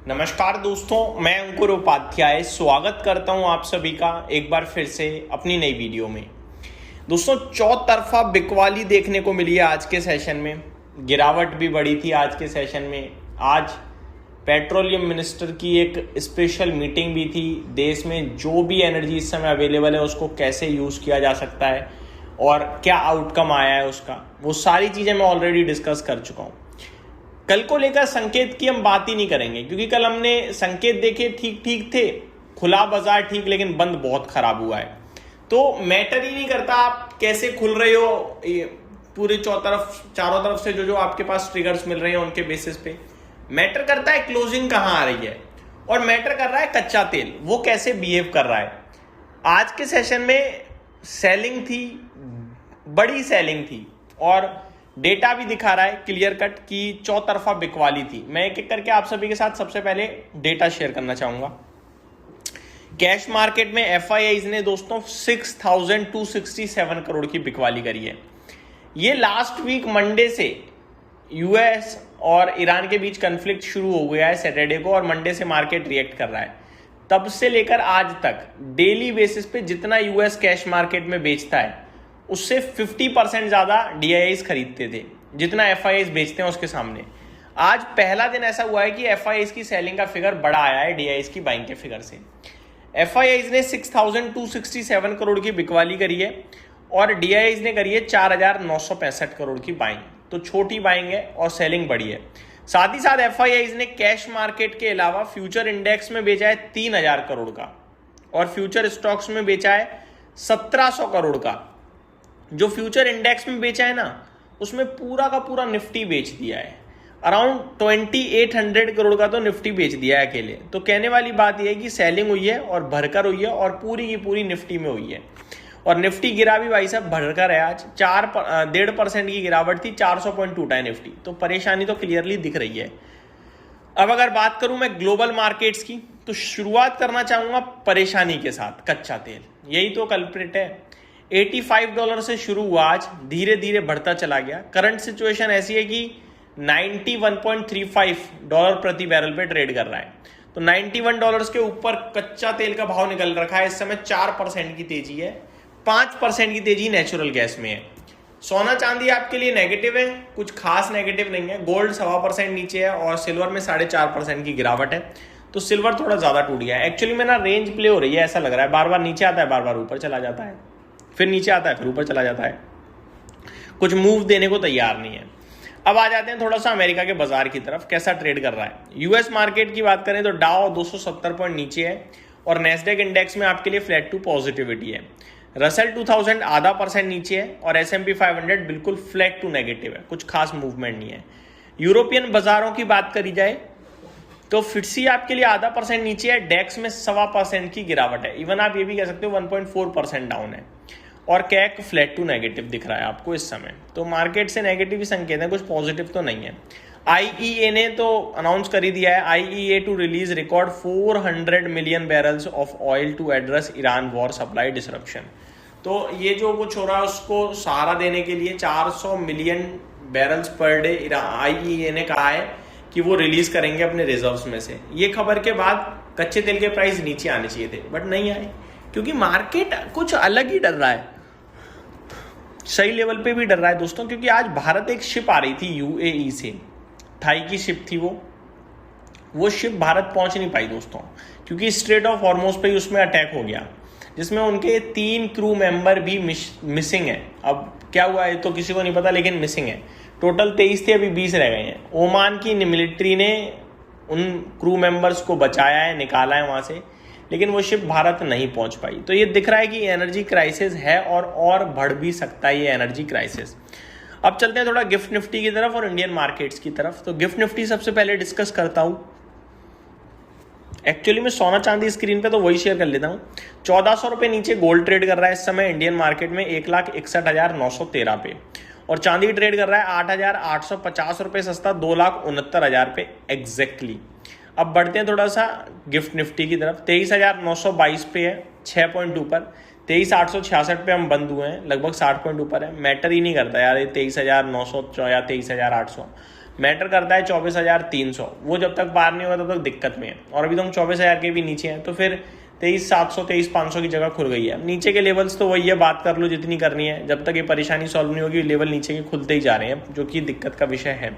नमस्कार दोस्तों, मैं अंकुर उपाध्याय स्वागत करता हूं आप सभी का एक बार फिर से अपनी नई वीडियो में। दोस्तों, चौतरफा बिकवाली देखने को मिली है आज के सेशन में। गिरावट भी बढ़ी थी आज के सेशन में। आज पेट्रोलियम मिनिस्टर की एक स्पेशल मीटिंग भी थी। देश में जो भी एनर्जी इस समय अवेलेबल है उसको कैसे यूज़ किया जा सकता है और क्या आउटकम आया है उसका, वो सारी चीज़ें मैं ऑलरेडी डिस्कस कर चुका हूँ। कल को लेकर संकेत की हम बात ही नहीं करेंगे, क्योंकि कल हमने संकेत देखे, ठीक ठीक थे, खुला बाजार ठीक, लेकिन बंद बहुत खराब हुआ है। तो मैटर ही नहीं करता आप कैसे खुल रहे हो, पूरे चारों तरफ से जो आपके पास ट्रिगर्स मिल रहे हैं उनके बेसिस पे मैटर करता है क्लोजिंग कहां आ रही है, और मैटर कर रहा है कच्चा तेल वो कैसे बिहेव कर रहा है। आज के सेशन में सेलिंग थी, बड़ी सेलिंग थी, और डेटा भी दिखा रहा है क्लियर कट कि चौतरफा बिकवाली थी। मैं एक एक करके आप सभी के साथ सबसे पहले डेटा शेयर करना चाहूंगा। कैश मार्केट में एफआईआईज ने दोस्तों 6267 करोड़ की बिकवाली करी है। ये लास्ट वीक मंडे से यूएस और ईरान के बीच कन्फ्लिक्ट शुरू हो गया है सैटरडे को, और मंडे से मार्केट रिएक्ट कर रहा है। तब से लेकर आज तक डेली बेसिस पे जितना यूएस कैश मार्केट में बेचता है उससे 50% ज्यादा डीआईआईज खरीदते थे, जितना एफआईआईज बेचते हैं उसके सामने। आज पहला दिन ऐसा हुआ है कि एफआईआईज की सेलिंग का फिगर बड़ा आया है डीआईआईज की बाइंग के फिगर से। एफआईआईज ने 6267 करोड़ की बिकवाली करी है और डीआईआईज ने करी है 4965 करोड़ की बाइंग। तो छोटी बाइंग है और सेलिंग बड़ी है। साथ ही साथ एफआईआईज ने कैश मार्केट के अलावा फ्यूचर इंडेक्स में बेचा है 3000 करोड़ का, और फ्यूचर स्टॉक्स में बेचा है 1700 करोड़ का। जो फ्यूचर इंडेक्स में बेचा है ना, उसमें पूरा का पूरा निफ्टी बेच दिया है। अराउंड 2800 करोड़ का तो निफ्टी बेच दिया है अकेले। तो कहने वाली बात यह है कि सेलिंग हुई है और भरकर हुई है, और पूरी की पूरी निफ्टी में हुई है। और निफ्टी गिरा भी भाई साहब भरकर है। आज 1.5% की गिरावट थी, 400 पॉइंट टूटा है निफ्टी। तो परेशानी तो क्लियरली दिख रही है। अब अगर बात करूं मैं ग्लोबल मार्केट्स की, तो शुरुआत करना चाहूंगा परेशानी के साथ। कच्चा तेल यही तो कल्प्रिट है। $85 से शुरू हुआ, आज धीरे धीरे बढ़ता चला गया। करंट सिचुएशन ऐसी है कि $91.35 प्रति बैरल पे ट्रेड कर रहा है। तो $91 के ऊपर कच्चा तेल का भाव निकल रखा है। इस समय 4% की तेजी है, 5% की तेजी नेचुरल गैस में है। सोना चांदी आपके लिए नेगेटिव है, कुछ खास नेगेटिव नहीं है। गोल्ड 1.25% नीचे है, और सिल्वर में 4.5% की गिरावट है। तो सिल्वर थोड़ा ज्यादा टूट गया है। एक्चुअली में ना रेंज प्ले हो रही है, ऐसा लग रहा है। बार बार नीचे आता है, बार बार ऊपर चला जाता है, फिर नीचे आता है, फिर ऊपर चला जाता है। कुछ मूव देने को तैयार नहीं है। अब आ जाते हैं थोड़ा सा अमेरिका के बाजार की तरफ, कैसा ट्रेड कर रहा है। यूएस मार्केट की बात करें तो डाउ 270 पॉइंट नीचे है, और नेस्डेक इंडेक्स में आपके लिए फ्लैट टू पॉजिटिविटी है। रसल 2000 0.5% नीचे है, और S&P 500 बिल्कुल फ्लैट टू नेगेटिव है, कुछ खास मूवमेंट नहीं है। यूरोपियन बाजारों की बात करी जाए तो फिट्सी आपके लिए 0.5% नीचे है, डेक्स में 1.25% की गिरावट है। इवन आप ये भी कह सकते हो 1.4% डाउन है, और कैक फ्लैट टू नेगेटिव दिख रहा है आपको इस समय। तो मार्केट से नेगेटिव ही संकेत है, कुछ पॉजिटिव तो नहीं है। आईईए ने तो अनाउंस कर ही दिया है, IEA to release record 400 million barrels of oil to address Iran war supply disruption. तो ये जो कुछ हो रहा है उसको सहारा देने के लिए 400 million barrels per day IEA ने कहा है कि वो रिलीज करेंगे अपने रिजर्व्स में से। ये खबर के बाद कच्चे तेल के प्राइस नीचे आने चाहिए थे, बट नहीं आए, क्योंकि मार्केट कुछ अलग ही डर रहा है। सही लेवल पे भी डर रहा है दोस्तों, क्योंकि आज भारत एक शिप आ रही थी यूएई से, थाई की शिप थी वो शिप भारत पहुंच नहीं पाई दोस्तों, क्योंकि स्ट्रेट ऑफ हॉर्मोज पे ही उसमें अटैक हो गया, जिसमें उनके 3 क्रू मेंबर भी मिसिंग है। अब क्या हुआ है तो किसी को नहीं पता, लेकिन मिसिंग है। टोटल 23 थे, अभी 20 रह गए हैं। ओमान की मिलिट्री ने उन क्रू मेंबर्स को बचाया है, निकाला है वहां से, लेकिन वो शिप भारत नहीं पहुंच पाई। तो ये दिख रहा है कि एनर्जी क्राइसिस है, और बढ़ भी सकता है ये एनर्जी क्राइसिस। अब चलते हैं थोड़ा गिफ्ट निफ्टी की तरफ और इंडियन मार्केट्स की तरफ। तो गिफ्ट निफ्टी सबसे पहले डिस्कस करता हूं। एक्चुअली मैं सोना चांदी स्क्रीन पे तो वही शेयर कर लेता हूं। 1400 रुपए नीचे गोल्ड ट्रेड कर रहा है इस समय इंडियन मार्केट में 1,61,913 पे, और चांदी ट्रेड कर रहा है 8,850 रुपए सस्ता 2,69,000 पे एग्जैक्टली। अब बढ़ते हैं थोड़ा सा गिफ्ट निफ्टी की तरफ। 23,922 पे है, 6 पॉइंट ऊपर। 23,866 पे हम बंद हुए हैं, लगभग 60 पॉइंट ऊपर है। मैटर ही नहीं करता यार ये 23,900 या 23,800, मैटर करता है 24,300, वो जब तक पार नहीं होगा तब तक दिक्कत में है। और अभी तो हम 24,000 के भी नीचे हैं, तो फिर 23,700 23,500 की जगह खुल गई है। अब नीचे के लेवल्स तो वही है, बात कर लो जितनी करनी है, जब तक ये परेशानी सॉल्व नहीं होगी लेवल नीचे के खुलते ही जा रहे हैं, जो कि दिक्कत का विषय है।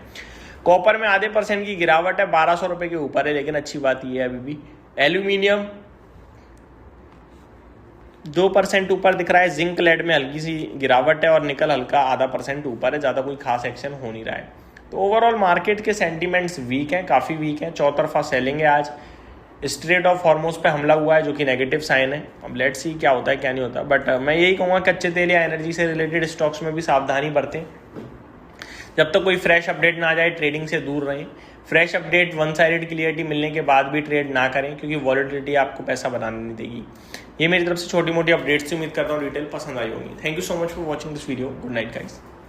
कॉपर में आधे % की गिरावट है, 1200 रुपये के ऊपर है, लेकिन अच्छी बात यह है अभी भी। एल्यूमिनियम 2% ऊपर दिख रहा है, जिंक लेड में हल्की सी गिरावट है और निकल हल्का आधा % ऊपर है, ज़्यादा कोई खास एक्शन हो नहीं रहा है। तो ओवरऑल मार्केट के सेंटीमेंट्स वीक हैं, काफ़ी वीक हैं, चौतरफा सेलिंग है। आज स्ट्रेट ऑफ हॉर्मोज पे हमला हुआ है, जो कि नेगेटिव साइन है। अब लेट्स सी क्या होता है क्या नहीं होता, बट मैं यही कहूँगा कच्चे तेल या एनर्जी से रिलेटेड स्टॉक्स में भी सावधानी बरतें। जब तक कोई फ्रेश अपडेट ना आ जाए ट्रेडिंग से दूर रहें। Fresh update one sided clarity मिलने के बाद भी ट्रेड ना करें, क्योंकि वॉलेटिलिटी आपको पैसा बनाने नहीं देगी। ये मेरी तरफ से छोटी मोटी अपडेट्स से, उम्मीद करता हूँ डिटेल पसंद आई होगी। Thank you so much for watching this video. Good night guys.